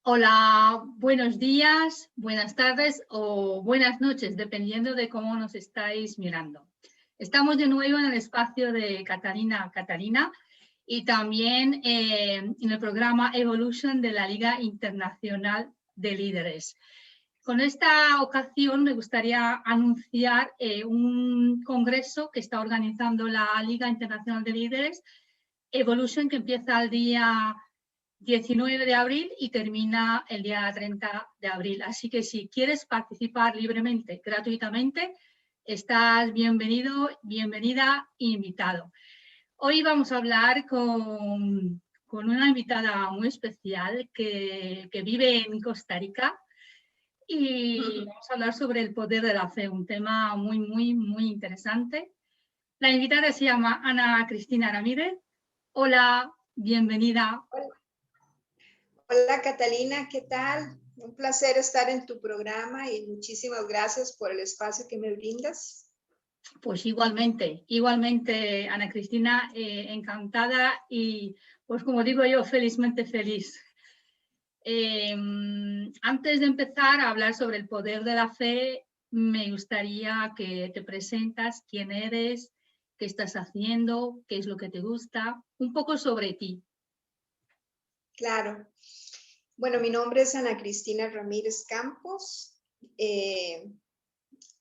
Hola, buenos días, buenas tardes o buenas noches, dependiendo de cómo nos estáis mirando. Estamos de nuevo en el espacio de Catalina y también en el programa Evolution de la Liga Internacional de Líderes. Con esta ocasión me gustaría anunciar un congreso que está organizando la Liga Internacional de Líderes, Evolution, que empieza el día 19 de abril y termina el día 30 de abril. Así que si quieres participar libremente, gratuitamente, estás bienvenido, bienvenida, invitado. Hoy vamos a hablar con una invitada muy especial que vive en Costa Rica y vamos a hablar sobre el poder de la fe, un tema muy interesante. La invitada se llama Ana Cristina Ramírez. Hola, bienvenida. Hola Catalina, ¿qué tal? Un placer estar en tu programa y muchísimas gracias por el espacio que me brindas. Pues igualmente Ana Cristina, encantada y pues como digo yo, felizmente feliz. Antes de empezar a hablar sobre el poder de la fe, me gustaría que te presentas, quién eres, qué estás haciendo, qué es lo que te gusta, un poco sobre ti. Claro. Bueno, mi nombre es Ana Cristina Ramírez Campos.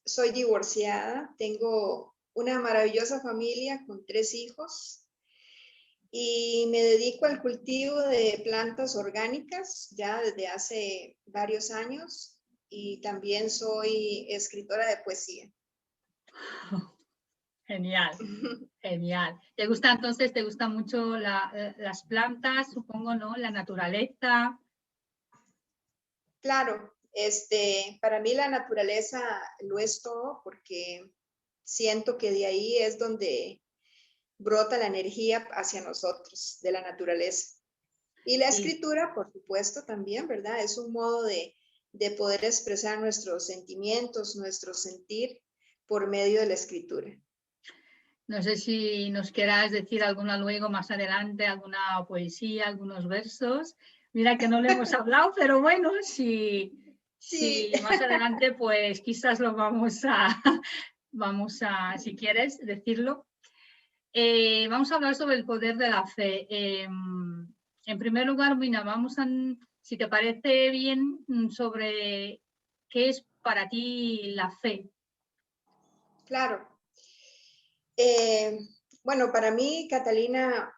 Soy divorciada, tengo una maravillosa familia con 3 hijos y me dedico al cultivo de plantas orgánicas ya desde hace varios años y también soy escritora de poesía. Genial. Genial. ¿Te gusta entonces, te gustan mucho las plantas, supongo, ¿no? La naturaleza. Claro, para mí la naturaleza lo es todo porque siento que de ahí es donde brota la energía hacia nosotros, de la naturaleza. Y la Sí. escritura, por supuesto, también, ¿verdad? Es un modo de poder expresar nuestros sentimientos, nuestro sentir por medio de la escritura. No sé si nos quieras decir alguna luego más adelante, alguna poesía, algunos versos. Mira que no le hemos hablado, pero bueno, si Sí. más adelante, pues quizás lo vamos a, si quieres decirlo. Vamos a hablar sobre el poder de la fe. En primer lugar, Mina, si te parece bien, sobre qué es para ti la fe. Claro. Bueno, para mí, Catalina,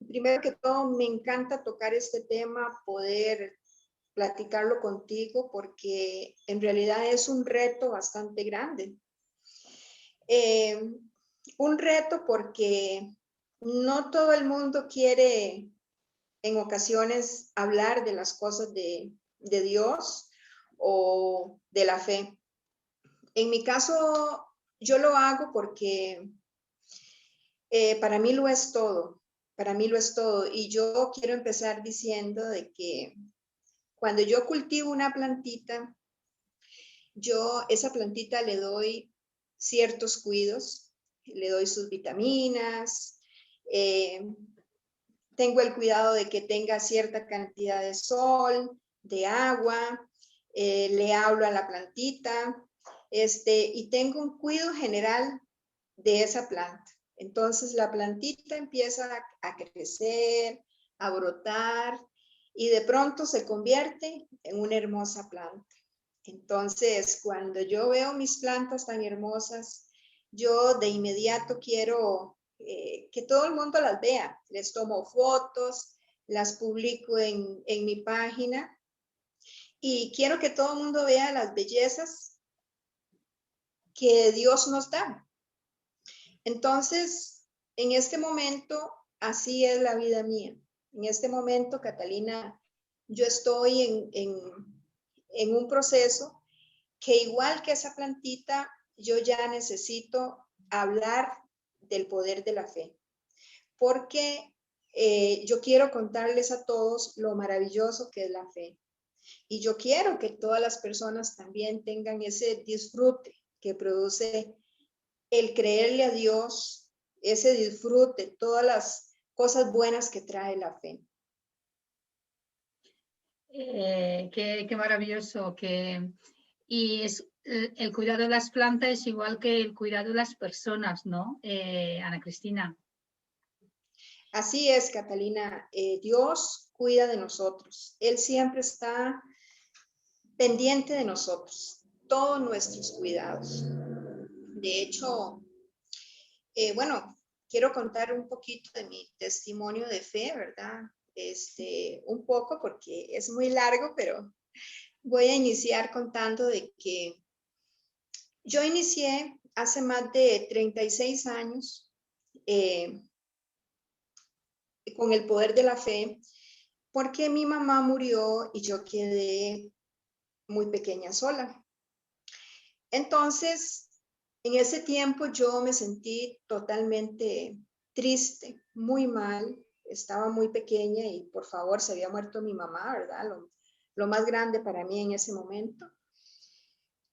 primero que todo, me encanta tocar este tema, poder platicarlo contigo, porque en realidad es un reto bastante grande. Un reto porque no todo el mundo quiere en ocasiones hablar de las cosas de Dios o de la fe. En mi caso, yo lo hago porque para mí lo es todo, para mí lo es todo. Y yo quiero empezar diciendo de que cuando yo cultivo una plantita, yo esa plantita le doy ciertos cuidados, le doy sus vitaminas, tengo el cuidado de que tenga cierta cantidad de sol, de agua, le hablo a la plantita, y tengo un cuidado general de esa planta. Entonces la plantita empieza a crecer, a brotar y de pronto se convierte en una hermosa planta. Entonces, cuando yo veo mis plantas tan hermosas, yo de inmediato quiero que todo el mundo las vea. Les tomo fotos, las publico en mi página y quiero que todo el mundo vea las bellezas que Dios nos da. Entonces, en este momento, así es la vida mía. En este momento, Catalina, yo estoy en un proceso que igual que esa plantita, yo ya necesito hablar del poder de la fe, porque yo quiero contarles a todos lo maravilloso que es la fe. Y yo quiero que todas las personas también tengan ese disfrute que produce el creerle a Dios, ese disfrute, todas las cosas buenas que trae la fe. Qué maravilloso. Y el cuidado de las plantas es igual que el cuidado de las personas, ¿no, Ana Cristina? Así es, Catalina. Dios cuida de nosotros. Él siempre está pendiente de nosotros, todos nuestros cuidados. De hecho, bueno, quiero contar un poquito de mi testimonio de fe, ¿verdad? Un poco porque es muy largo, pero voy a iniciar contando de que yo inicié hace más de 36 años eh, con el poder de la fe, porque mi mamá murió y yo quedé muy pequeña sola. Entonces, en ese tiempo yo me sentí totalmente triste, muy mal, estaba muy pequeña y por favor se había muerto mi mamá, ¿verdad? Lo más grande para mí en ese momento.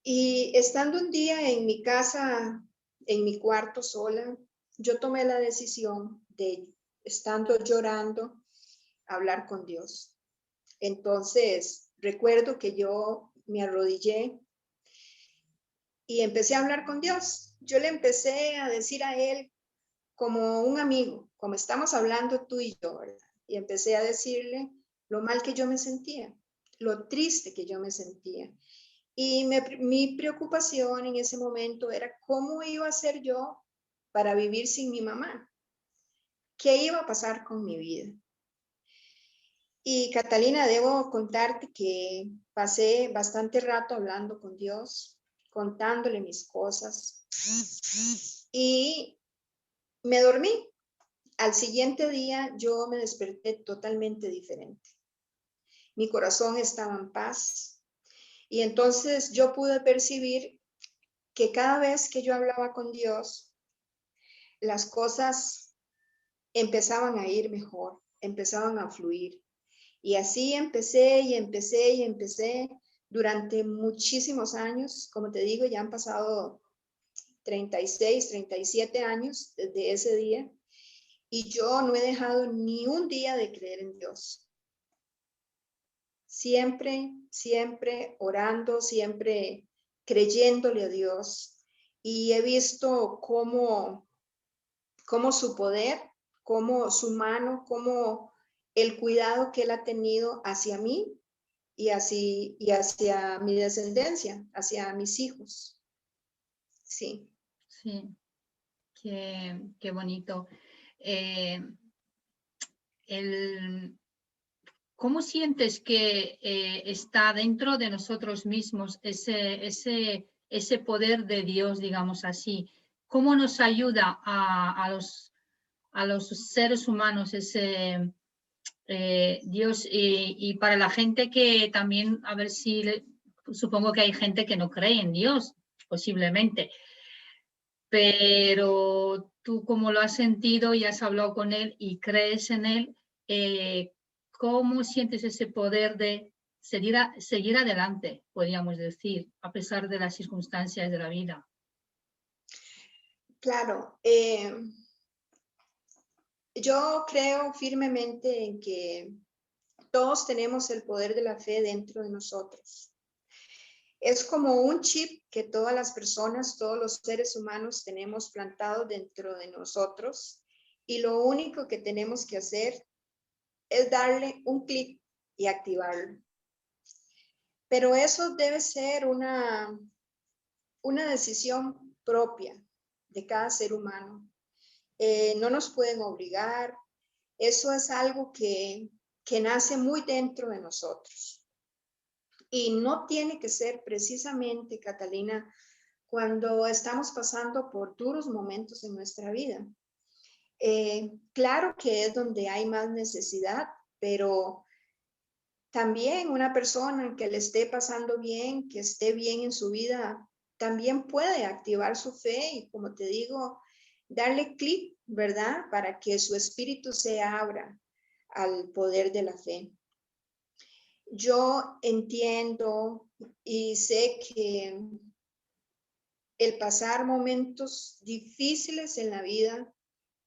Y estando un día en mi casa, en mi cuarto sola, yo tomé la decisión de, estando llorando, hablar con Dios. Entonces, recuerdo que yo me arrodillé y empecé a hablar con Dios. Yo le empecé a decir a Él como un amigo, como estamos hablando tú y yo, ¿verdad? Y empecé a decirle lo mal que yo me sentía, lo triste que yo me sentía. Y mi preocupación en ese momento era cómo iba a ser yo para vivir sin mi mamá. ¿Qué iba a pasar con mi vida? Y Catalina, debo contarte que pasé bastante rato hablando con Dios, contándole mis cosas y me dormí. Al siguiente día yo me desperté totalmente diferente. Mi corazón estaba en paz y entonces yo pude percibir que cada vez que yo hablaba con Dios, las cosas empezaban a ir mejor, empezaban a fluir. Y así empecé y empecé y empecé durante muchísimos años. Como te digo, ya han pasado 36, 37 años desde ese día. Y yo no he dejado ni un día de creer en Dios. Siempre, siempre orando, siempre creyéndole a Dios. Y he visto cómo su poder, cómo su mano, cómo el cuidado que Él ha tenido hacia mí y hacia mi descendencia, hacia mis hijos. Sí. Sí, qué bonito. Eh, ¿Cómo sientes que está dentro de nosotros mismos ese poder de Dios, digamos así? ¿Cómo nos ayuda a los seres humanos ese Dios? Y para la gente que también, a ver si, supongo que hay gente que no cree en Dios, posiblemente, pero tú como lo has sentido y has hablado con Él y crees en Él, eh, ¿cómo sientes ese poder de seguir adelante, podríamos decir, a pesar de las circunstancias de la vida? Claro, yo creo firmemente en que todos tenemos el poder de la fe dentro de nosotros. Es como un chip que todas las personas, todos los seres humanos tenemos plantado dentro de nosotros y lo único que tenemos que hacer es darle un clic y activarlo. Pero eso debe ser una decisión propia de cada ser humano. No nos pueden obligar, eso es algo que nace muy dentro de nosotros. Y no tiene que ser precisamente, Catalina, cuando estamos pasando por duros momentos en nuestra vida. Claro que es donde hay más necesidad, pero también una persona que le esté pasando bien, que esté bien en su vida, también puede activar su fe y, como te digo, darle clic, ¿verdad? Para que su espíritu se abra al poder de la fe. Yo entiendo y sé que el pasar momentos difíciles en la vida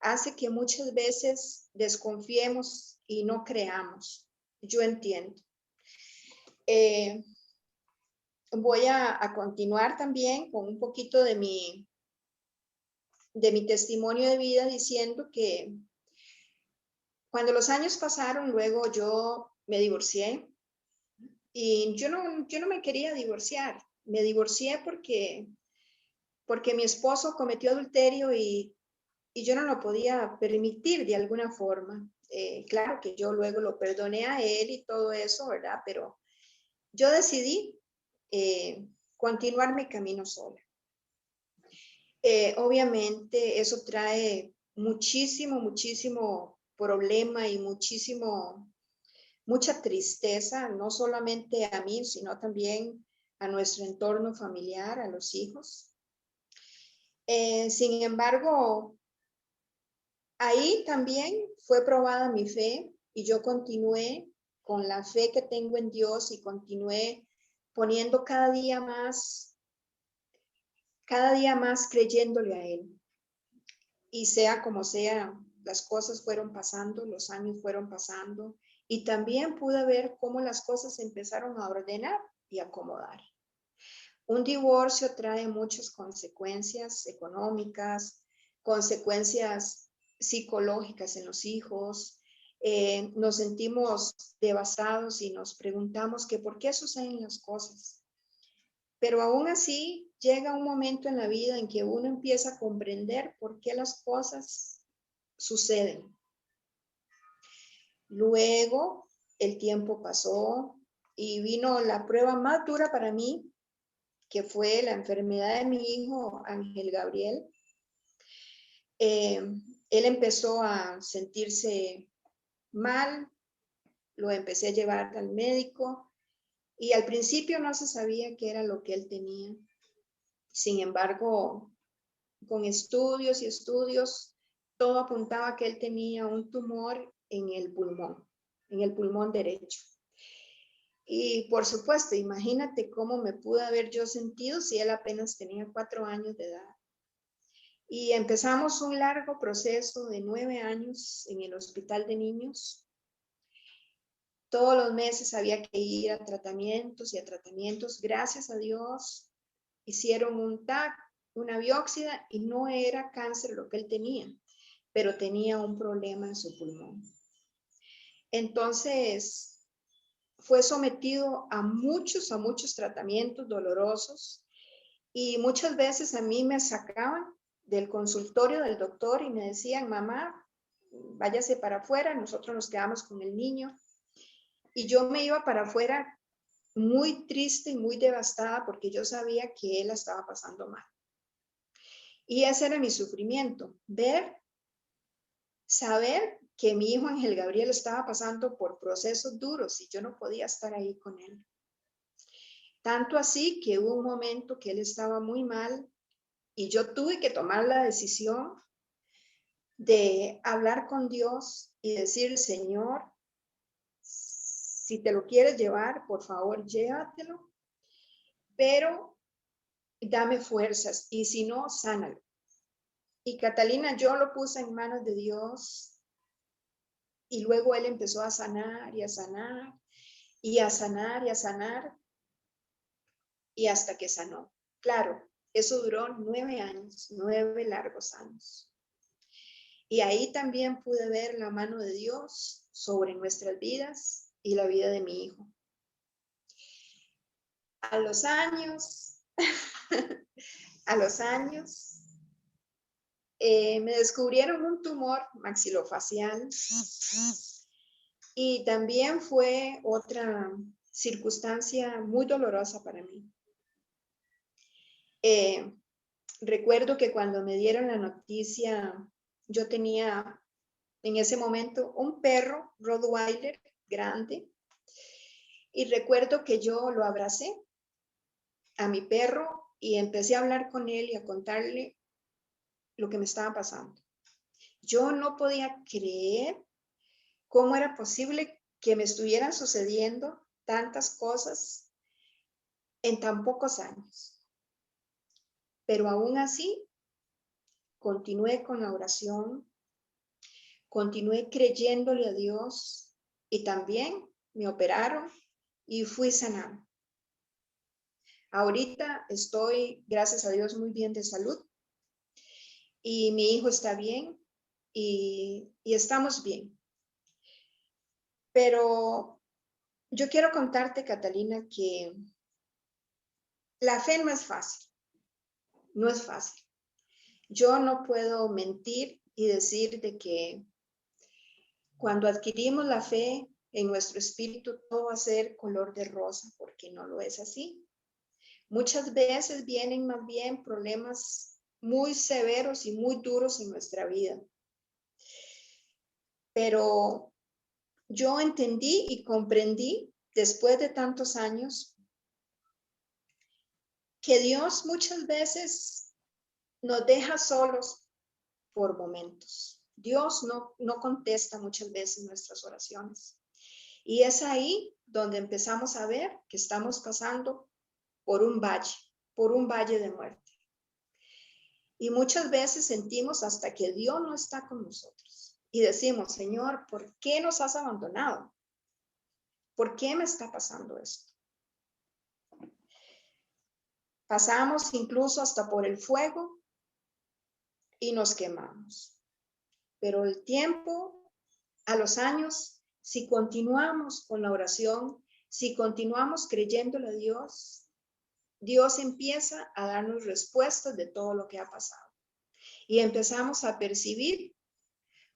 hace que muchas veces desconfiemos y no creamos. Yo entiendo. Eh, Voy a continuar también con un poquito de mi testimonio de vida diciendo que cuando los años pasaron, luego yo me divorcié y yo no me quería divorciar. Me divorcié porque mi esposo cometió adulterio y yo no lo podía permitir de alguna forma. Claro que yo luego lo perdoné a él y todo eso, ¿verdad? Pero yo decidí continuar mi camino sola. Obviamente eso trae muchísimo problema y mucha tristeza, no solamente a mí, sino también a nuestro entorno familiar, a los hijos. Sin embargo, ahí también fue probada mi fe y yo continué con la fe que tengo en Dios y continué poniendo cada día más creyéndole a Él. Y sea como sea, las cosas fueron pasando, los años fueron pasando y también pude ver cómo las cosas se empezaron a ordenar y acomodar. Un divorcio trae muchas consecuencias económicas, consecuencias psicológicas en los hijos. Nos sentimos devastados y nos preguntamos que por qué suceden las cosas. Pero aún así llega un momento en la vida en que uno empieza a comprender por qué las cosas suceden. Luego el tiempo pasó y vino la prueba más dura para mí, que fue la enfermedad de mi hijo Ángel Gabriel. Él empezó a sentirse mal, lo empecé a llevar al médico y al principio no se sabía qué era lo que él tenía. Sin embargo, con estudios y estudios, todo apuntaba que él tenía un tumor en el pulmón derecho. Y por supuesto, imagínate cómo me pude haber yo sentido si él apenas tenía 4 años de edad. Y empezamos un largo proceso de 9 años en el hospital de niños. Todos los meses había que ir a tratamientos y a tratamientos. Gracias a Dios hicieron un TAC, una biopsia y no era cáncer lo que él tenía, pero tenía un problema en su pulmón. Entonces fue sometido a muchos tratamientos dolorosos y muchas veces a mí me sacaban del consultorio del doctor y me decían, mamá, váyase para afuera, nosotros nos quedamos con el niño. Y yo me iba para afuera muy triste y muy devastada porque yo sabía que él la estaba pasando mal. Y ese era mi sufrimiento, saber que mi hijo Ángel Gabriel estaba pasando por procesos duros y yo no podía estar ahí con él. Tanto así que hubo un momento que él estaba muy mal y yo tuve que tomar la decisión de hablar con Dios y decir, Señor, si te lo quieres llevar, por favor, llévatelo, pero dame fuerzas y si no, sánalo. Y Catalina, yo lo puse en manos de Dios y luego él empezó a sanar y a sanar y a sanar y a sanar y hasta que sanó. Claro, eso duró 9 años, 9 largos años. Y ahí también pude ver la mano de Dios sobre nuestras vidas y la vida de mi hijo. A los años, me descubrieron un tumor maxilofacial y también fue otra circunstancia muy dolorosa para mí. Recuerdo que cuando me dieron la noticia, yo tenía en ese momento un perro Rottweiler grande y recuerdo que yo lo abracé a mi perro y empecé a hablar con él y a contarle lo que me estaba pasando. Yo no podía creer cómo era posible que me estuvieran sucediendo tantas cosas en tan pocos años. Pero aún así, continué con la oración, continué creyéndole a Dios y también me operaron y fui sanada. Ahorita estoy, gracias a Dios, muy bien de salud y mi hijo está bien y estamos bien. Pero yo quiero contarte, Catalina, que la fe no es fácil, no es fácil. Yo no puedo mentir y decir de que cuando adquirimos la fe en nuestro espíritu todo va a ser color de rosa, porque no lo es así. Muchas veces vienen más bien problemas muy severos y muy duros en nuestra vida. Pero yo entendí y comprendí después de tantos años que Dios muchas veces nos deja solos por momentos. Dios no contesta muchas veces nuestras oraciones. Y es ahí donde empezamos a ver que estamos pasando por un valle de muerte. Y muchas veces sentimos hasta que Dios no está con nosotros. Y decimos, Señor, ¿por qué nos has abandonado? ¿Por qué me está pasando esto? Pasamos incluso hasta por el fuego y nos quemamos. Pero el tiempo, a los años, si continuamos con la oración, si continuamos creyéndole a Dios, Dios empieza a darnos respuestas de todo lo que ha pasado. Y empezamos a percibir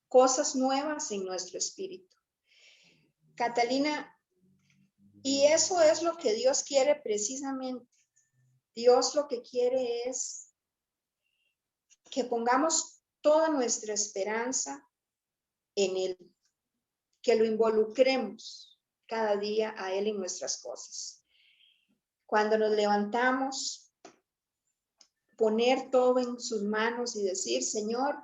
cosas nuevas en nuestro espíritu. Catalina, y eso es lo que Dios quiere precisamente. Dios lo que quiere es que pongamos toda nuestra esperanza en Él, que lo involucremos cada día a Él en nuestras cosas. Cuando nos levantamos, poner todo en sus manos y decir, Señor,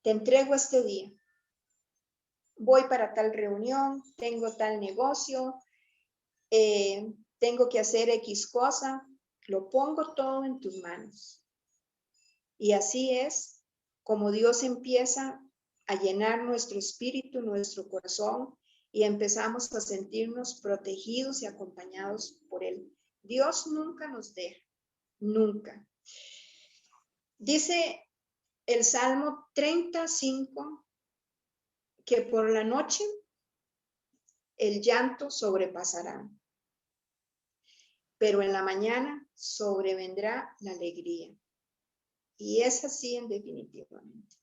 te entrego este día. Voy para tal reunión, tengo tal negocio, tengo que hacer X cosa, lo pongo todo en tus manos. Y así es como Dios empieza a llenar nuestro espíritu, nuestro corazón, y empezamos a sentirnos protegidos y acompañados por Él. Dios nunca nos deja, nunca. Dice el Salmo 35 que por la noche el llanto sobrepasará, pero en la mañana sobrevendrá la alegría. Y es así en definitivamente.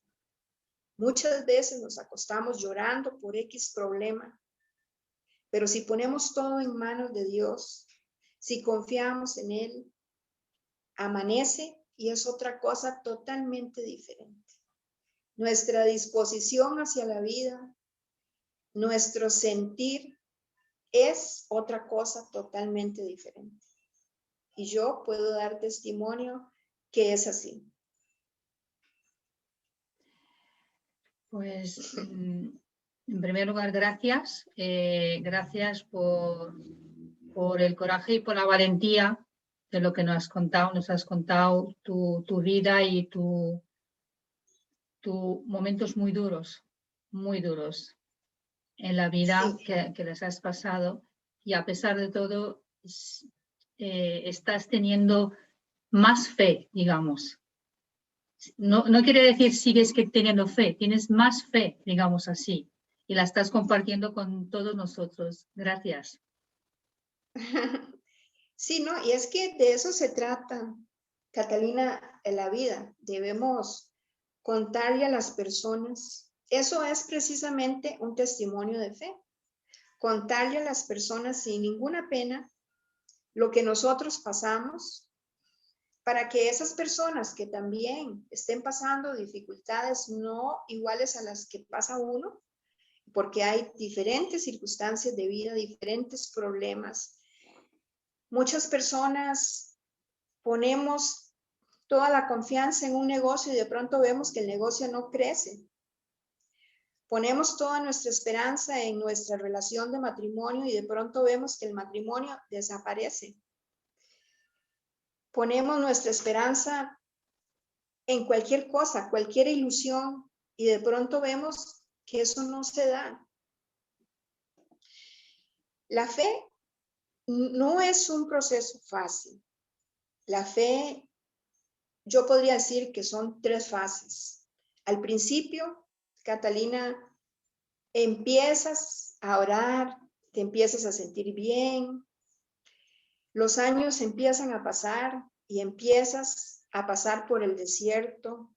Muchas veces nos acostamos llorando por X problema, pero si ponemos todo en manos de Dios, si confiamos en Él, amanece y es otra cosa totalmente diferente. Nuestra disposición hacia la vida, nuestro sentir es otra cosa totalmente diferente. Y yo puedo dar testimonio que es así. Pues, en primer lugar, gracias. Gracias por el coraje y por la valentía de lo que nos has contado. Nos has contado tu vida y tus momentos muy duros en la vida Sí. que les has pasado. Y a pesar de todo, estás teniendo más fe, digamos. No quiere decir sigues teniendo fe, tienes más fe, digamos así, y la estás compartiendo con todos nosotros. Gracias. Sí, ¿no? Y es que de eso se trata, Catalina, en la vida. Debemos contarle a las personas. Eso es precisamente un testimonio de fe. Contarle a las personas sin ninguna pena lo que nosotros pasamos, para que esas personas que también estén pasando dificultades no iguales a las que pasa uno, porque hay diferentes circunstancias de vida, diferentes problemas. Muchas personas ponemos toda la confianza en un negocio y de pronto vemos que el negocio no crece. Ponemos toda nuestra esperanza en nuestra relación de matrimonio y de pronto vemos que el matrimonio desaparece. Ponemos nuestra esperanza en cualquier cosa, cualquier ilusión, y de pronto vemos que eso no se da. La fe no es un proceso fácil. La fe, yo podría decir que son 3 fases. Al principio, Catalina, empiezas a orar, te empiezas a sentir bien, los años empiezan a pasar y empiezas a pasar por el desierto.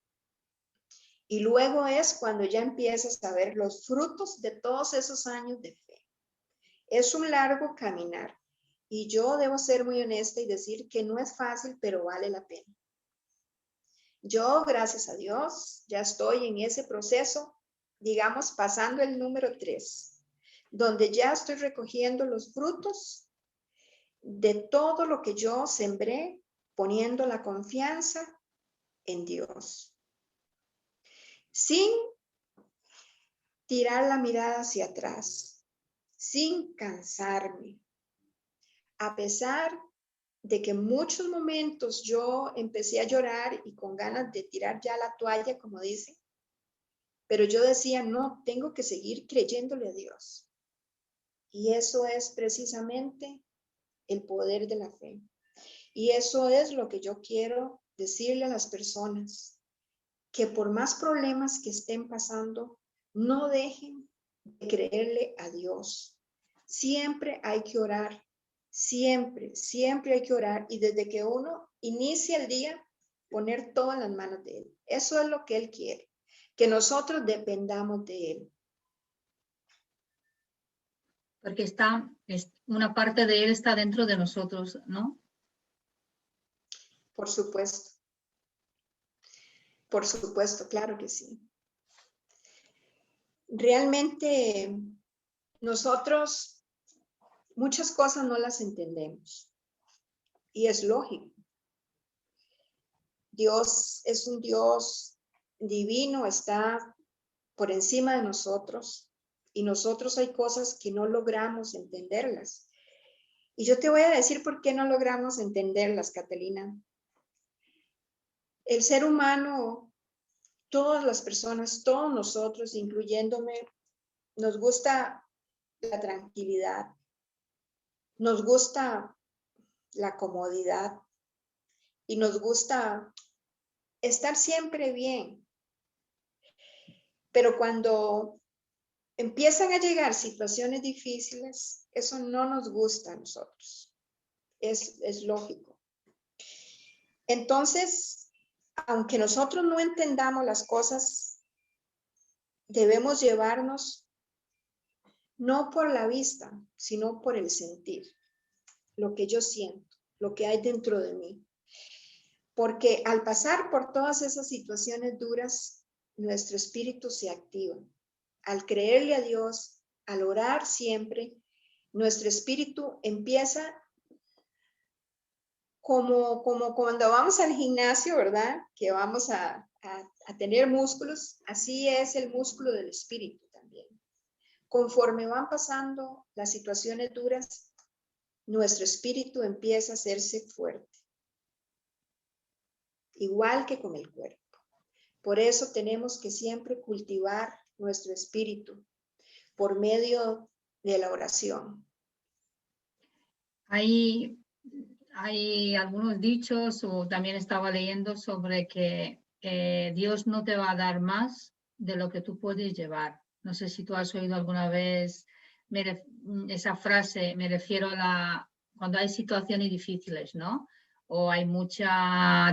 Y luego es cuando ya empiezas a ver los frutos de todos esos años de fe. Es un largo caminar. Y yo debo ser muy honesta y decir que no es fácil, pero vale la pena. Yo, gracias a Dios, ya estoy en ese proceso, digamos, pasando el número 3, donde ya estoy recogiendo los frutos de todo lo que yo sembré, poniendo la confianza en Dios. Sin tirar la mirada hacia atrás, sin cansarme. A pesar de que en muchos momentos yo empecé a llorar y con ganas de tirar ya la toalla, como dice, pero yo decía, no, tengo que seguir creyéndole a Dios. Y eso es precisamente el poder de la fe. Y eso es lo que yo quiero decirle a las personas, que por más problemas que estén pasando, no dejen de creerle a Dios. Siempre hay que orar, siempre, siempre hay que orar. Y desde que uno inicia el día, poner todo en las manos de Él. Eso es lo que Él quiere, que nosotros dependamos de Él. Porque una parte de Él está dentro de nosotros, ¿no? Por supuesto, claro que sí. Realmente nosotros muchas cosas no las entendemos y es lógico. Dios es un Dios divino, está por encima de nosotros y nosotros hay cosas que no logramos entenderlas. Y yo te voy a decir por qué no logramos entenderlas, Catalina. El ser humano, todas las personas, todos nosotros, incluyéndome, nos gusta la tranquilidad, nos gusta la comodidad y nos gusta estar siempre bien. Pero cuando empiezan a llegar situaciones difíciles, eso no nos gusta a nosotros. Es lógico. Entonces, aunque nosotros no entendamos las cosas, debemos llevarnos no por la vista, sino por el sentir, lo que yo siento, lo que hay dentro de mí. Porque al pasar por todas esas situaciones duras, nuestro espíritu se activa. Al creerle a Dios, al orar siempre, nuestro espíritu empieza como cuando vamos al gimnasio, ¿verdad? Que vamos a tener músculos, así es el músculo del espíritu también. Conforme van pasando las situaciones duras, nuestro espíritu empieza a hacerse fuerte, igual que con el cuerpo. Por eso tenemos que siempre cultivar nuestro espíritu por medio de la oración. Hay algunos dichos, o también estaba leyendo sobre que Dios no te va a dar más de lo que tú puedes llevar. No sé si tú has oído alguna vez esa frase, me refiero a cuando hay situaciones difíciles, ¿no? O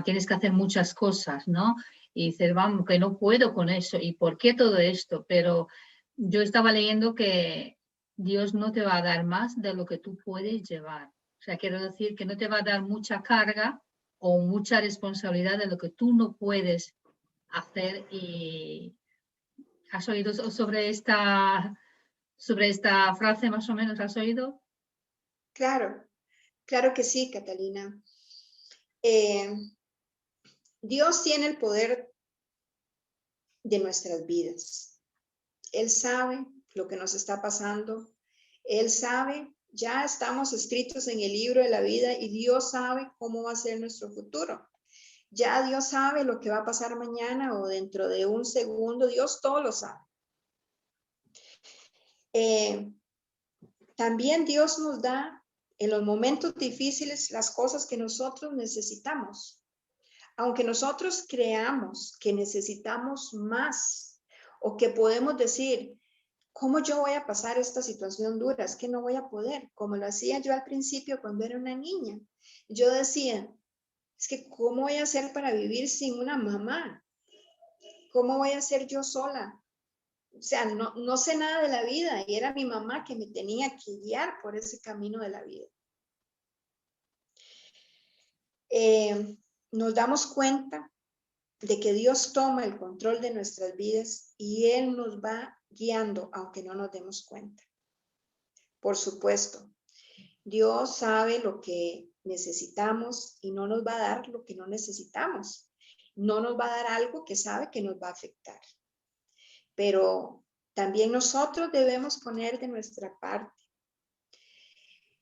tienes que hacer muchas cosas, ¿no? Y dices, vamos, que no puedo con eso. ¿Y por qué todo esto? Pero yo estaba leyendo que Dios no te va a dar más de lo que tú puedes llevar. O sea, quiero decir que no te va a dar mucha carga o mucha responsabilidad de lo que tú no puedes hacer. ¿Y has oído sobre esta frase más o menos? ¿Has oído? Claro, claro que sí, Catalina. Dios tiene el poder de nuestras vidas. Él sabe lo que nos está pasando. Él sabe, ya estamos escritos en el libro de la vida y Dios sabe cómo va a ser nuestro futuro. Ya Dios sabe lo que va a pasar mañana o dentro de un segundo. Dios todo lo sabe. También Dios nos da en los momentos difíciles las cosas que nosotros necesitamos. Aunque nosotros creamos que necesitamos más o que podemos decir, ¿cómo yo voy a pasar esta situación dura? Es que no voy a poder, como lo hacía yo al principio cuando era una niña. Yo decía, es que ¿cómo voy a hacer para vivir sin una mamá? ¿Cómo voy a hacer yo sola? O sea, no sé nada de la vida y era mi mamá que me tenía que guiar por ese camino de la vida. Nos damos cuenta de que Dios toma el control de nuestras vidas y Él nos va guiando, aunque no nos demos cuenta. Por supuesto, Dios sabe lo que necesitamos y no nos va a dar lo que no necesitamos. No nos va a dar algo que sabe que nos va a afectar. Pero también nosotros debemos poner de nuestra parte.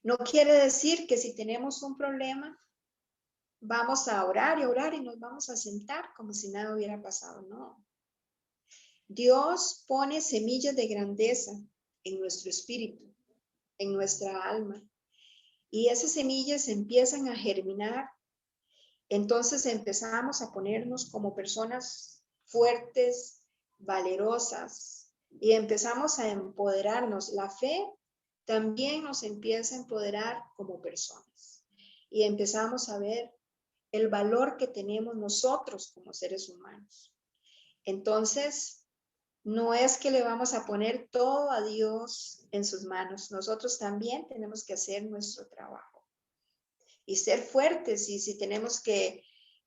No quiere decir que si tenemos un problema, vamos a orar y nos vamos a sentar como si nada hubiera pasado. No. Dios pone semillas de grandeza en nuestro espíritu, en nuestra alma. Y esas semillas empiezan a germinar. Entonces empezamos a ponernos como personas fuertes, valerosas, y empezamos a empoderarnos. La fe también nos empieza a empoderar como personas. Y empezamos a ver el valor que tenemos nosotros como seres humanos. Entonces, no es que le vamos a poner todo a Dios en sus manos. Nosotros también tenemos que hacer nuestro trabajo y ser fuertes. Y si tenemos que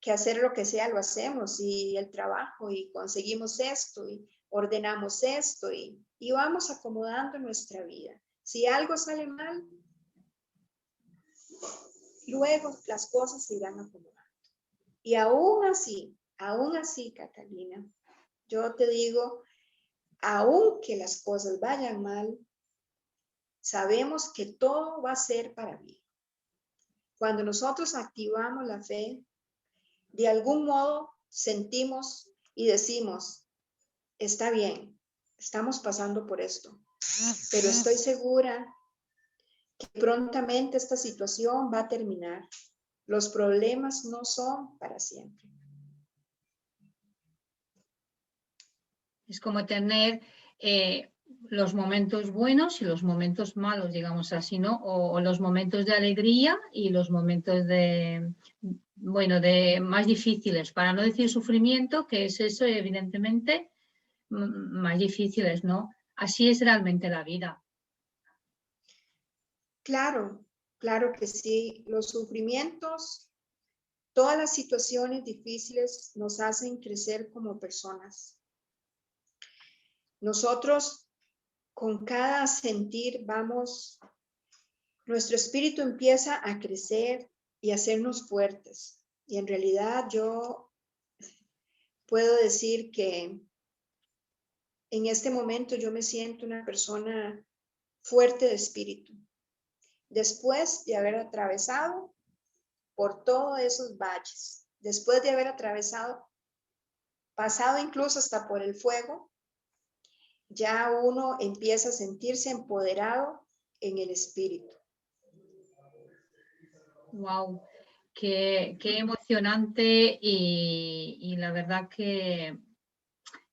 hacer lo que sea, lo hacemos. Y el trabajo, y conseguimos esto, y ordenamos esto, y vamos acomodando nuestra vida. Si algo sale mal, luego las cosas se irán acomodando. Y aún así, Catalina, yo te digo, aunque las cosas vayan mal, sabemos que todo va a ser para bien. Cuando nosotros activamos la fe, de algún modo sentimos y decimos, está bien, estamos pasando por esto, pero estoy segura que prontamente esta situación va a terminar. Los problemas no son para siempre. Es como tener los momentos buenos y los momentos malos, digamos así, ¿no? O los momentos de alegría y los momentos de más difíciles, para no decir sufrimiento, que es eso, evidentemente, más difíciles, ¿no? Así es realmente la vida. Claro, claro que sí. Los sufrimientos, todas las situaciones difíciles nos hacen crecer como personas. Nosotros, con cada sentir, nuestro espíritu empieza a crecer y a hacernos fuertes. Y en realidad yo puedo decir que en este momento yo me siento una persona fuerte de espíritu. Después de haber atravesado por todos esos valles, después de haber pasado incluso hasta por el fuego, ya uno empieza a sentirse empoderado en el espíritu. Wow, qué emocionante y la verdad que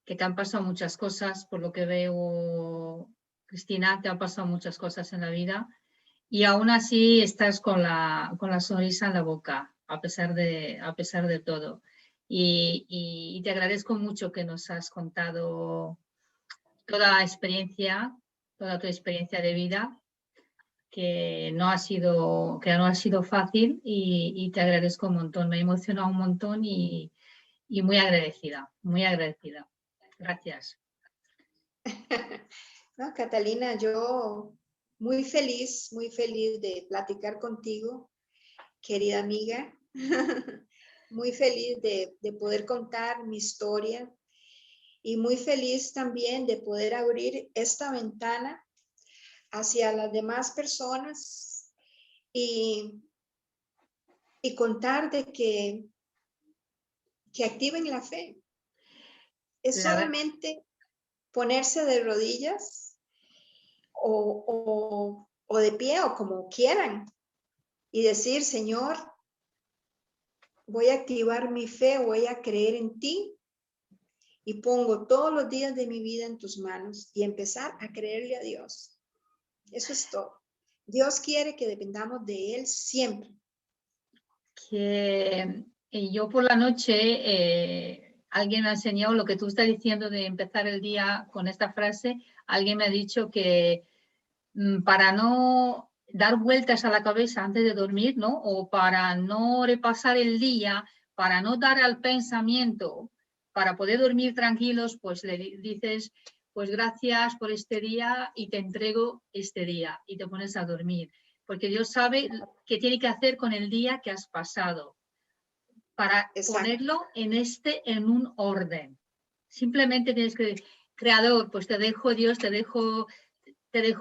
te han pasado muchas cosas, por lo que veo, Cristina, te han pasado muchas cosas en la vida y aún así estás con la sonrisa en la boca, a pesar de todo. Y te agradezco mucho que nos has contado toda toda tu experiencia de vida, que no ha sido fácil y te agradezco un montón. Me ha emocionado un montón y muy agradecida, muy agradecida. Gracias. No, Catalina, yo muy feliz de platicar contigo, querida amiga. Muy feliz de poder contar mi historia y muy feliz también de poder abrir esta ventana hacia las demás personas y contar de que activen la fe. Es solamente ponerse de rodillas o de pie o como quieran, y decir, Señor, voy a activar mi fe, voy a creer en ti y pongo todos los días de mi vida en tus manos y empezar a creerle a Dios. Eso es todo. Dios quiere que dependamos de Él siempre. Que yo por la noche, alguien me ha enseñado lo que tú estás diciendo de empezar el día con esta frase. Alguien me ha dicho que para no dar vueltas a la cabeza antes de dormir, ¿no? O para no repasar el día, para no dar al pensamiento, para poder dormir tranquilos, pues le dices, pues gracias por este día y te entrego este día y te pones a dormir. Porque Dios sabe qué tiene que hacer con el día que has pasado para Exacto. ponerlo en un orden. Simplemente tienes que, Creador, pues te dejo, Dios, te dejo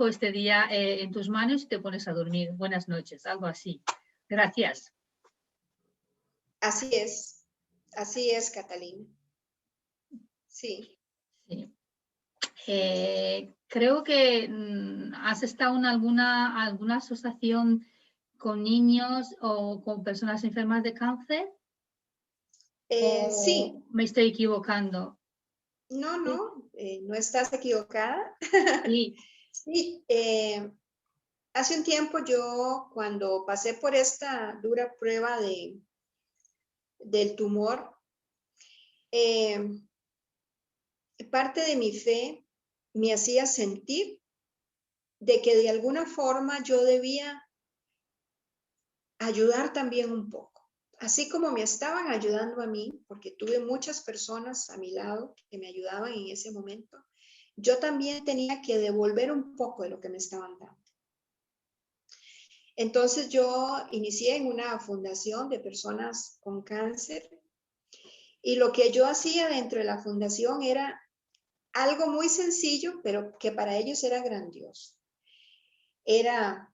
este día en tus manos y te pones a dormir. Buenas noches, algo así. Gracias. Así es, Catalina. Sí. Sí. Creo que has estado en alguna asociación con niños o con personas enfermas de cáncer. Sí. ¿Me estoy equivocando? No, no estás equivocada. Sí. Sí, hace un tiempo yo, cuando pasé por esta dura prueba del tumor, parte de mi fe me hacía sentir de que de alguna forma yo debía ayudar también un poco. Así como me estaban ayudando a mí, porque tuve muchas personas a mi lado que me ayudaban en ese momento, yo también tenía que devolver un poco de lo que me estaban dando. Entonces yo inicié en una fundación de personas con cáncer y lo que yo hacía dentro de la fundación era algo muy sencillo, pero que para ellos era grandioso. Era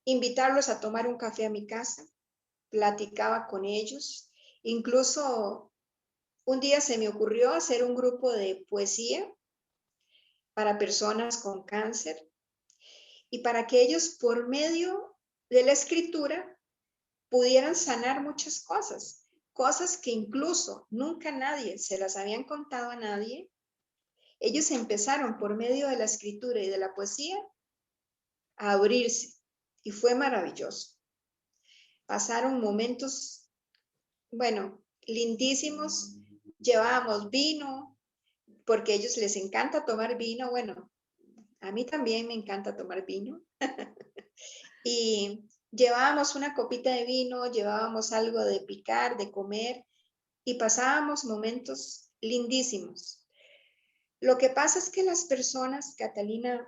invitarlos a tomar un café a mi casa, platicaba con ellos, incluso un día se me ocurrió hacer un grupo de poesía para personas con cáncer y para que ellos por medio de la escritura pudieran sanar muchas cosas, cosas que incluso nunca nadie se las habían contado a nadie. Ellos empezaron por medio de la escritura y de la poesía a abrirse y fue maravilloso. Pasaron momentos, bueno, lindísimos. Llevábamos vino, porque a ellos les encanta tomar vino. Bueno, a mí también me encanta tomar vino. Y llevábamos una copita de vino, llevábamos algo de picar, de comer, y pasábamos momentos lindísimos. Lo que pasa es que las personas, Catalina,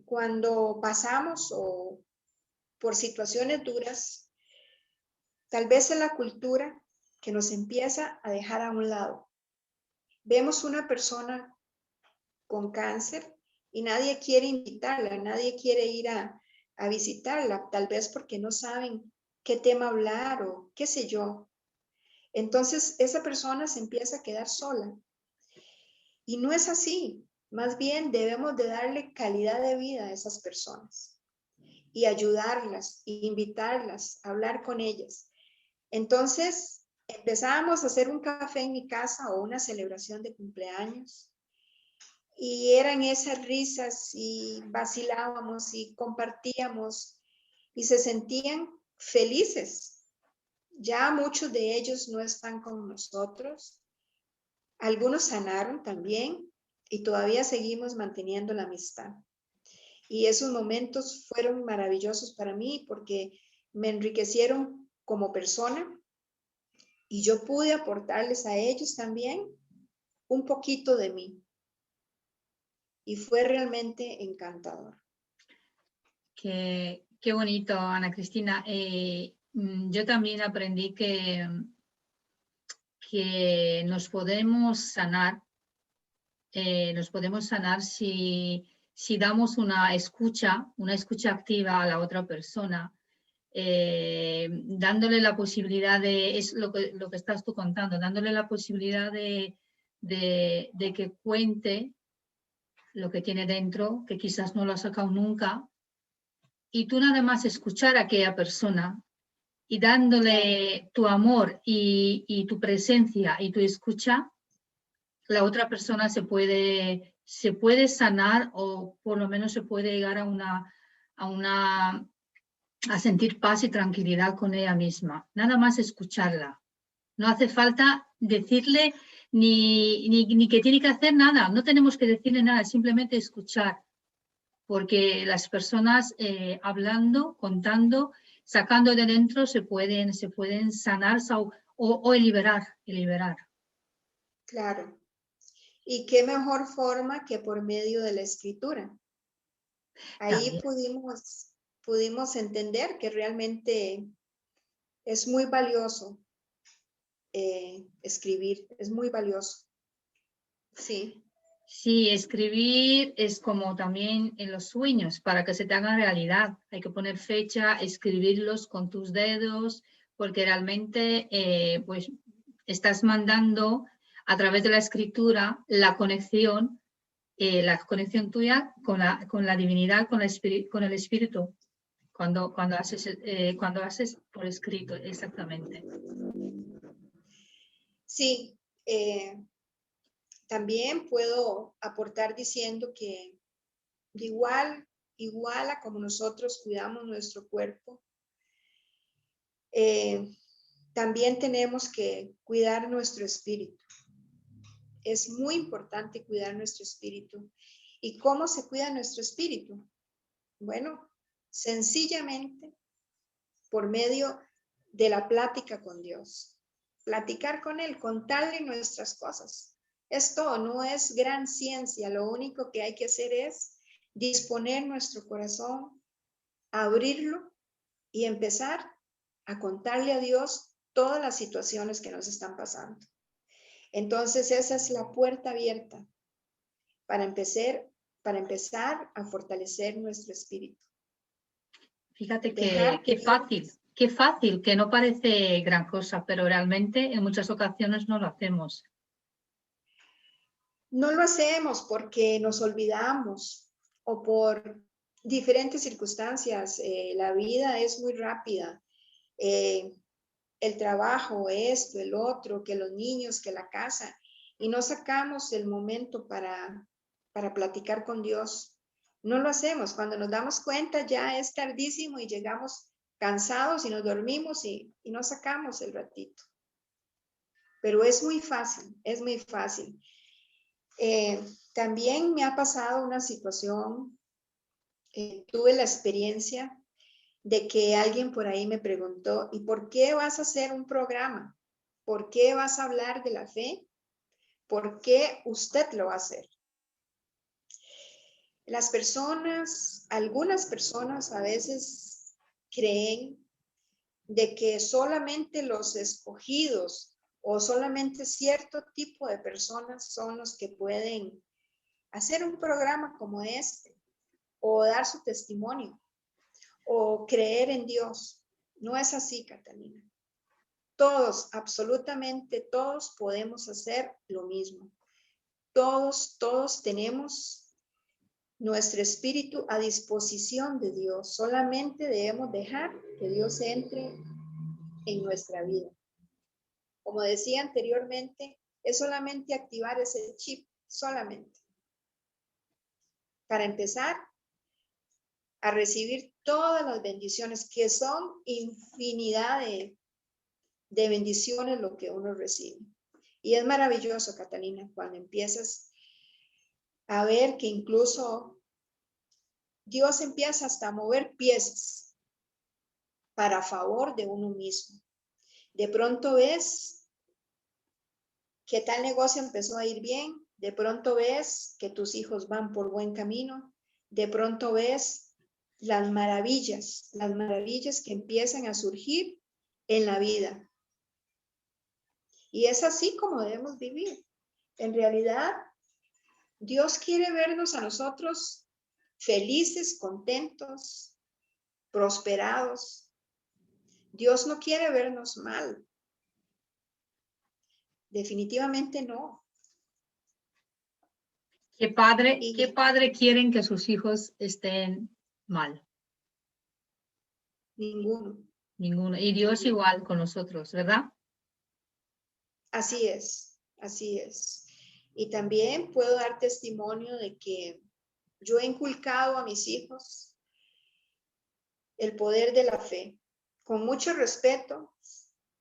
cuando pasamos o por situaciones duras, tal vez es la cultura que nos empieza a dejar a un lado. Vemos una persona con cáncer y nadie quiere invitarla, nadie quiere ir a visitarla, tal vez porque no saben qué tema hablar o qué sé yo. Entonces esa persona se empieza a quedar sola. Y no es así. Más bien debemos de darle calidad de vida a esas personas y ayudarlas, e invitarlas, a hablar con ellas. Entonces empezábamos a hacer un café en mi casa o una celebración de cumpleaños y eran esas risas y vacilábamos y compartíamos y se sentían felices. Ya muchos de ellos no están con nosotros. Algunos sanaron también y todavía seguimos manteniendo la amistad. Y esos momentos fueron maravillosos para mí porque me enriquecieron como persona y yo pude aportarles a ellos también un poquito de mí. Y fue realmente encantador. Qué bonito, Ana Cristina. Yo también aprendí que nos podemos sanar si damos una escucha activa a la otra persona, dándole la posibilidad es lo que estás tú contando, dándole la posibilidad de que cuente lo que tiene dentro, que quizás no lo ha sacado nunca, y tú nada más escuchar a aquella persona y dándole tu amor y tu presencia y tu escucha, la otra persona se puede sanar o por lo menos se puede llegar a sentir paz y tranquilidad con ella misma. Nada más escucharla. No hace falta decirle ni que tiene que hacer nada. No tenemos que decirle nada, simplemente escuchar. Porque las personas hablando, contando, sacando de dentro se pueden sanar o liberar. Claro. ¿Y qué mejor forma que por medio de la escritura? Ahí pudimos entender que realmente es muy valioso escribir, es muy valioso. Sí. Sí, escribir es como también en los sueños, para que se te hagan realidad. Hay que poner fecha, escribirlos con tus dedos, porque realmente pues estás mandando a través de la escritura la conexión tuya con la divinidad, con el espíritu, cuando haces por escrito, exactamente. Sí, también puedo aportar diciendo que igual a como nosotros cuidamos nuestro cuerpo, también tenemos que cuidar nuestro espíritu. Es muy importante cuidar nuestro espíritu. ¿Y cómo se cuida nuestro espíritu? Bueno, sencillamente por medio de la plática con Dios. Platicar con Él, contarle nuestras cosas. Es todo, no es gran ciencia. Lo único que hay que hacer es disponer nuestro corazón, abrirlo y empezar a contarle a Dios todas las situaciones que nos están pasando. Entonces esa es la puerta abierta para empezar a fortalecer nuestro espíritu. Fíjate qué fácil, que no parece gran cosa, pero realmente en muchas ocasiones no lo hacemos. No lo hacemos porque nos olvidamos o por diferentes circunstancias. La vida es muy rápida. El trabajo, esto, el otro, que los niños, que la casa. Y no sacamos el momento para platicar con Dios. No lo hacemos. Cuando nos damos cuenta ya es tardísimo y llegamos cansados y nos dormimos y no sacamos el ratito. Pero es muy fácil, es muy fácil. También me ha pasado una situación, tuve la experiencia de que alguien por ahí me preguntó, ¿y por qué vas a hacer un programa? ¿Por qué vas a hablar de la fe? ¿Por qué usted lo va a hacer? Las personas, algunas personas a veces creen de que solamente los escogidos o solamente cierto tipo de personas son los que pueden hacer un programa como este o dar su testimonio o creer en Dios. No es así, Catalina. Todos, absolutamente todos podemos hacer lo mismo. Todos tenemos nuestro espíritu a disposición de Dios. Solamente debemos dejar que Dios entre en nuestra vida. Como decía anteriormente, es solamente activar ese chip, solamente. Para empezar a recibir todas las bendiciones, que son infinidad de bendiciones lo que uno recibe. Y es maravilloso, Catalina, cuando empiezas a ver que incluso Dios empieza hasta a mover piezas para favor de uno mismo. De pronto ves que tal negocio empezó a ir bien, de pronto ves que tus hijos van por buen camino, de pronto ves las maravillas que empiezan a surgir en la vida. Y es así como debemos vivir. En realidad, Dios quiere vernos a nosotros felices, contentos, prosperados. Dios no quiere vernos mal. Definitivamente no. ¿Qué padre quieren que sus hijos estén mal? ninguno. Ninguno. Y Dios igual con nosotros, ¿verdad? Así es, así es. Y también puedo dar testimonio de que yo he inculcado a mis hijos el poder de la fe, con mucho respeto,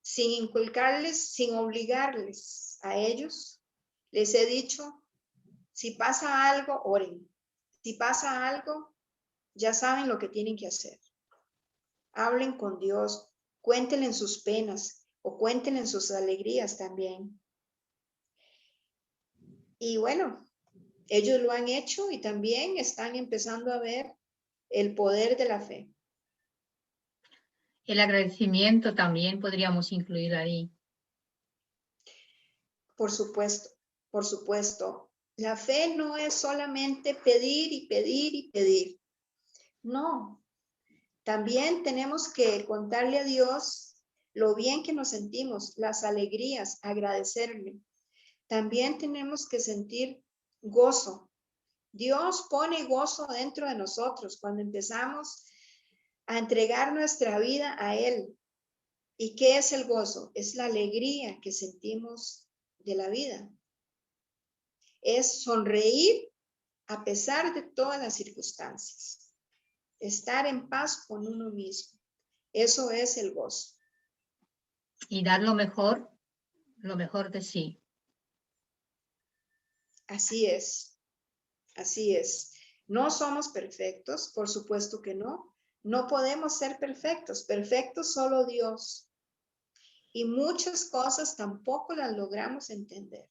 sin inculcarles, sin obligarles a ellos. Les he dicho, si pasa algo, oren. Si pasa algo, ya saben lo que tienen que hacer. Hablen con Dios, cuéntenle en sus penas o cuéntenle en sus alegrías también. Y bueno, ellos lo han hecho y también están empezando a ver el poder de la fe. El agradecimiento también podríamos incluir ahí. Por supuesto, por supuesto. La fe no es solamente pedir y pedir y pedir. No, también tenemos que contarle a Dios lo bien que nos sentimos, las alegrías, agradecerle. También tenemos que sentir gozo. Dios pone gozo dentro de nosotros cuando empezamos a entregar nuestra vida a Él. ¿Y qué es el gozo? Es la alegría que sentimos de la vida. Es sonreír a pesar de todas las circunstancias. Estar en paz con uno mismo. Eso es el gozo. Y dar lo mejor de sí. Así es. Así es. No somos perfectos, por supuesto que no. No podemos ser perfectos. Perfecto solo Dios. Y muchas cosas tampoco las logramos entender.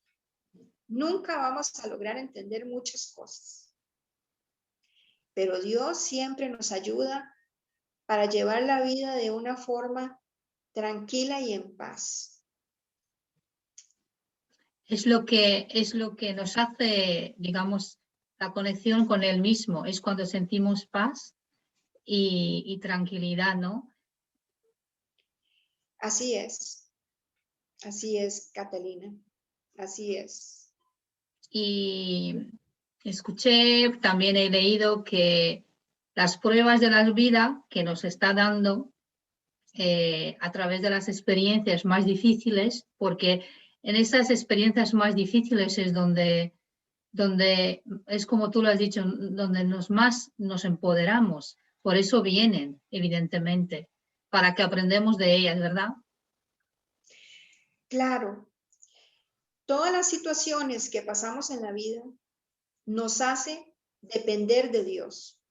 Nunca vamos a lograr entender muchas cosas. Pero Dios siempre nos ayuda para llevar la vida de una forma tranquila y en paz. Es lo que nos hace, digamos, la conexión con Él mismo. Es cuando sentimos paz y tranquilidad, ¿no? Así es, Catalina, así es. Y escuché, también he leído que las pruebas de la vida que nos está dando a través de las experiencias más difíciles, porque en esas experiencias más difíciles es donde es como tú lo has dicho, donde más nos empoderamos. Por eso vienen, evidentemente, para que aprendamos de ellas, ¿verdad? Claro, todas las situaciones que pasamos en la vida nos hace depender de Dios.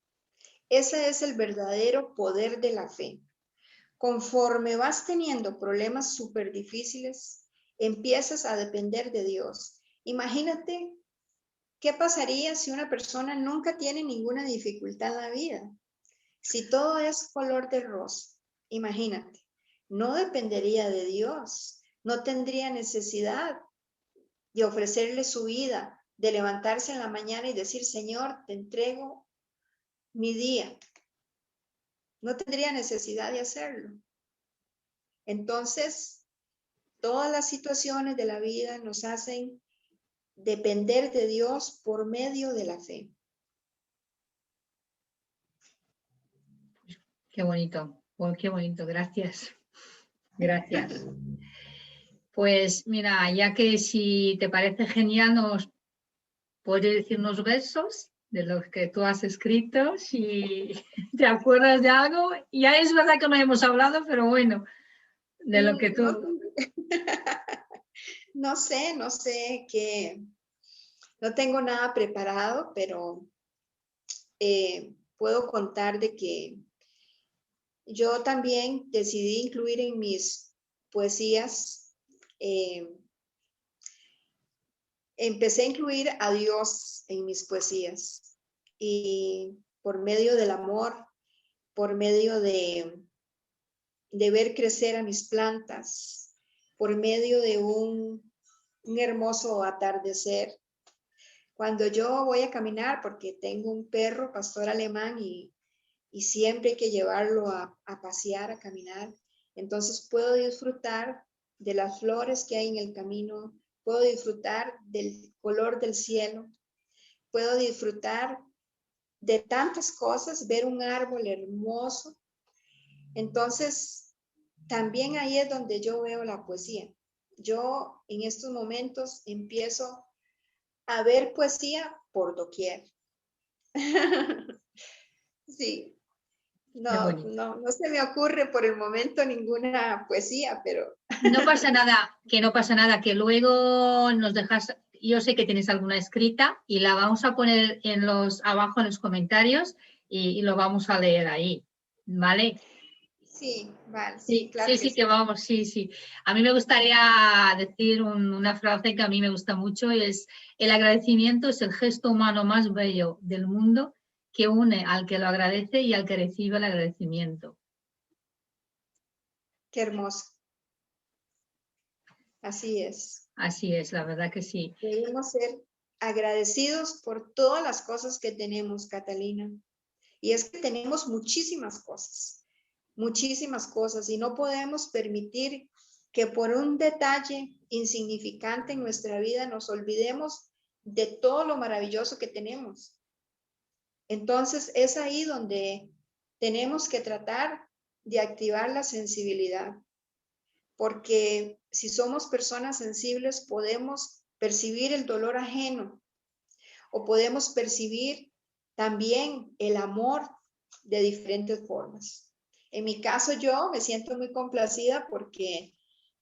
Ese es el verdadero poder de la fe. Conforme vas teniendo problemas súper difíciles, empiezas a depender de Dios. Imagínate qué pasaría si una persona nunca tiene ninguna dificultad en la vida. Si todo es color de rosa, imagínate, no dependería de Dios, no tendría necesidad de ofrecerle su vida, de levantarse en la mañana y decir, Señor, te entrego mi día. No tendría necesidad de hacerlo. Entonces, todas las situaciones de la vida nos hacen depender de Dios por medio de la fe. Qué bonito, oh, qué bonito, gracias. Gracias. Pues mira, ya que si te parece genial, nos puedes decir unos versos de los que tú has escrito, si te acuerdas de algo. Ya es verdad que no hemos hablado, pero bueno, de lo que tú... No sé que no tengo nada preparado, pero puedo contar de que yo también decidí incluir en mis poesías, empecé a incluir a Dios en mis poesías y por medio del amor, por medio de ver crecer a mis plantas, por medio de un hermoso atardecer. Cuando yo voy a caminar, porque tengo un perro pastor alemán y siempre hay que llevarlo a pasear, a caminar, entonces puedo disfrutar de las flores que hay en el camino, puedo disfrutar del color del cielo, puedo disfrutar de tantas cosas, ver un árbol hermoso Entonces, también ahí es donde yo veo la poesía. Yo en estos momentos empiezo a ver poesía por doquier. Sí, Qué no, bonito. no, no se me ocurre por el momento ninguna poesía, pero No pasa nada, que no pasa nada, que luego nos dejas, yo sé que tienes alguna escrita y la vamos a poner abajo en los comentarios y lo vamos a leer ahí, ¿vale? sí, vale, sí, Sí, sí, claro que sí, que sí. vamos, sí, sí. A mí me gustaría decir una frase que a mí me gusta mucho y es: el agradecimiento es el gesto humano más bello del mundo que une al que lo agradece y al que recibe el agradecimiento. Qué hermoso. Así es. Así es, la verdad que sí. Debemos ser agradecidos por todas las cosas que tenemos, Catalina. Y es que tenemos muchísimas cosas, y no podemos permitir que por un detalle insignificante en nuestra vida nos olvidemos de todo lo maravilloso que tenemos. Entonces es ahí donde tenemos que tratar de activar la sensibilidad, porque si somos personas sensibles podemos percibir el dolor ajeno o podemos percibir también el amor de diferentes formas. En mi caso, yo me siento muy complacida porque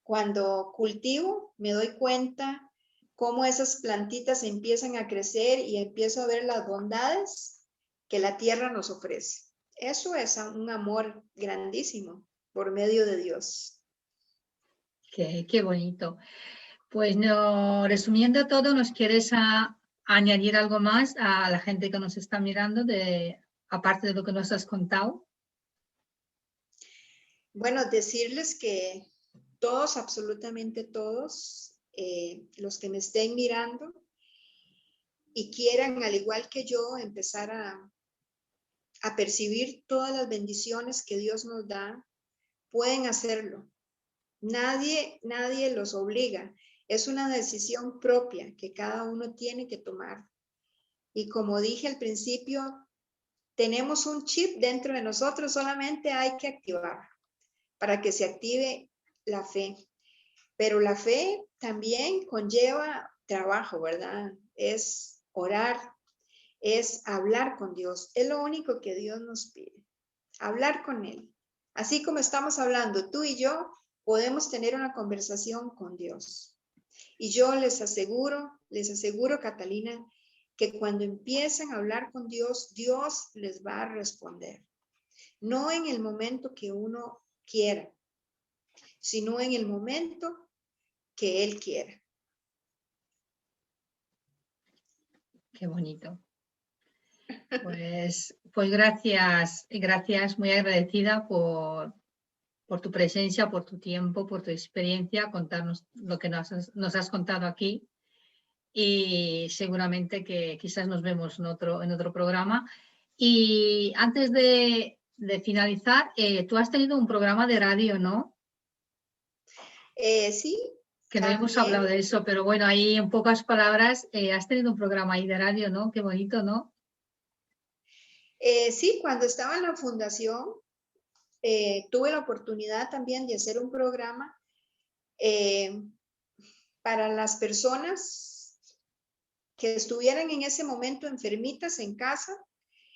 cuando cultivo me doy cuenta cómo esas plantitas empiezan a crecer y empiezo a ver las bondades que la tierra nos ofrece. Eso es un amor grandísimo por medio de Dios. Qué bonito. Pues no, resumiendo todo, ¿nos quieres añadir algo más a la gente que nos está mirando, aparte de lo que nos has contado? Bueno, decirles que todos, absolutamente todos, los que me estén mirando y quieran, al igual que yo, empezar a percibir todas las bendiciones que Dios nos da, pueden hacerlo. Nadie los obliga. Es una decisión propia que cada uno tiene que tomar. Y como dije al principio, tenemos un chip dentro de nosotros, solamente hay que activarlo para que se active la fe. Pero la fe también conlleva trabajo, ¿verdad? Es orar, es hablar con Dios. Es lo único que Dios nos pide, hablar con Él. Así como estamos hablando tú y yo, podemos tener una conversación con Dios. Y yo les aseguro, Catalina, que cuando empiecen a hablar con Dios, Dios les va a responder. No en el momento que uno quiera, sino en el momento que Él quiera. Qué bonito. Pues gracias, muy agradecida por tu presencia, por tu tiempo, por tu experiencia, contarnos lo que nos has contado aquí. Y seguramente que quizás nos vemos en otro programa. Y antes de finalizar, tú has tenido un programa de radio, ¿no? Sí, Que no hemos también. hablado de eso, pero bueno, ahí en pocas palabras, has tenido un programa ahí de radio, ¿no? Qué bonito, ¿no? Sí, cuando estaba en la fundación, tuve la oportunidad también de hacer un programa eh, para las personas que estuvieran en ese momento enfermitas en casa,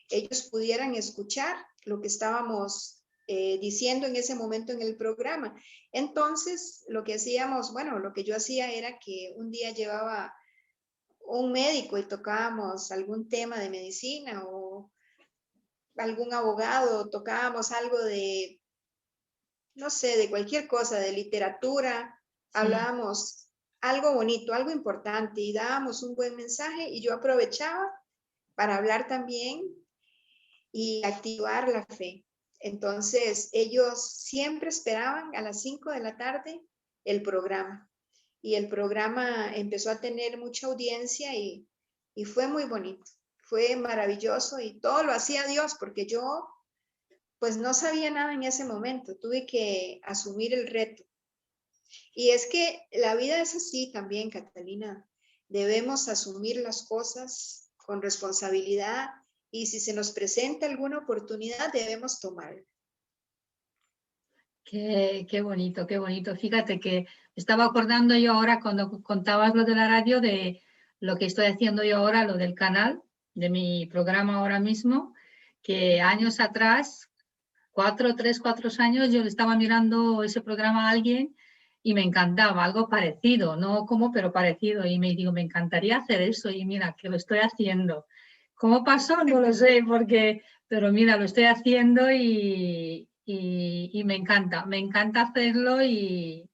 ellos pudieran escuchar lo que estábamos diciendo en ese momento en el programa. Entonces, lo que hacíamos, bueno, lo que yo hacía era que un día llevaba un médico y tocábamos algún tema de medicina o algún abogado, tocábamos algo de, no sé, de cualquier cosa, de literatura, Sí, hablábamos algo bonito, algo importante y dábamos un buen mensaje y yo aprovechaba para hablar también y activar la fe. Entonces, ellos siempre esperaban a las 5 de la tarde el programa y el programa empezó a tener mucha audiencia y fue muy bonito, fue maravilloso y todo lo hacía Dios porque yo pues no sabía nada en ese momento, tuve que asumir el reto. Y es que la vida es así también, Catalina. Debemos asumir las cosas con responsabilidad y si se nos presenta alguna oportunidad, debemos tomarla. Qué bonito, qué bonito. Fíjate que me estaba acordando yo ahora cuando contabas lo de la radio de lo que estoy haciendo yo ahora, lo del canal, de mi programa ahora mismo, que años atrás, 4 años, yo le estaba mirando ese programa a alguien y me encantaba, algo parecido, no como, pero parecido. Y me digo, me encantaría hacer eso y mira, que lo estoy haciendo. ¿Cómo pasó? No lo sé, porque, pero mira, lo estoy haciendo y me encanta hacerlo y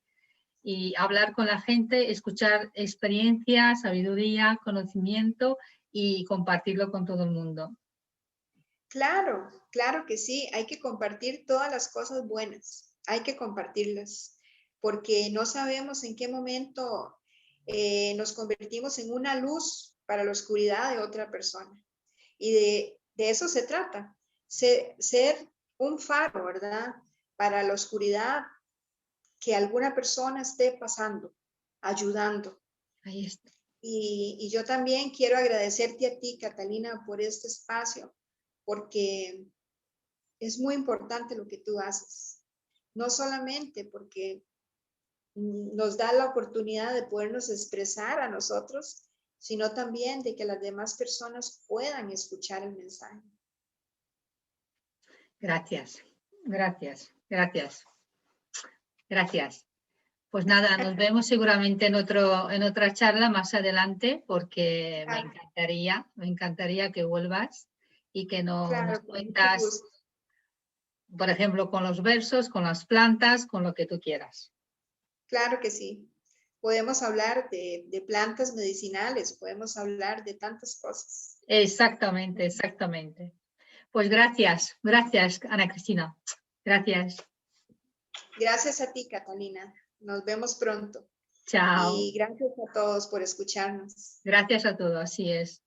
hablar con la gente, escuchar experiencias, sabiduría, conocimiento y compartirlo con todo el mundo. Claro, claro que sí, hay que compartir todas las cosas buenas, hay que compartirlas, porque no sabemos en qué momento nos convertimos en una luz para la oscuridad de otra persona. Y de eso se trata, ser un faro, ¿verdad? Para la oscuridad que alguna persona esté pasando, ayudando. Ahí está. Y yo también quiero agradecerte a ti, Catalina, por este espacio, porque es muy importante lo que tú haces. No solamente porque nos da la oportunidad de podernos expresar a nosotros, sino también de que las demás personas puedan escuchar el mensaje. Gracias, gracias, gracias, gracias. Pues nada, nos vemos seguramente en otra charla más adelante porque Claro, me encantaría que vuelvas y que nos claro, con mucho cuentas, gusto. por ejemplo, con los versos, con las plantas, con lo que tú quieras. Claro que sí. Podemos hablar de plantas medicinales, podemos hablar de tantas cosas. Exactamente, exactamente. Pues gracias, gracias, Ana Cristina. Gracias. Gracias a ti, Catalina. Nos vemos pronto. Chao. Y gracias a todos por escucharnos. Gracias a todos, así es.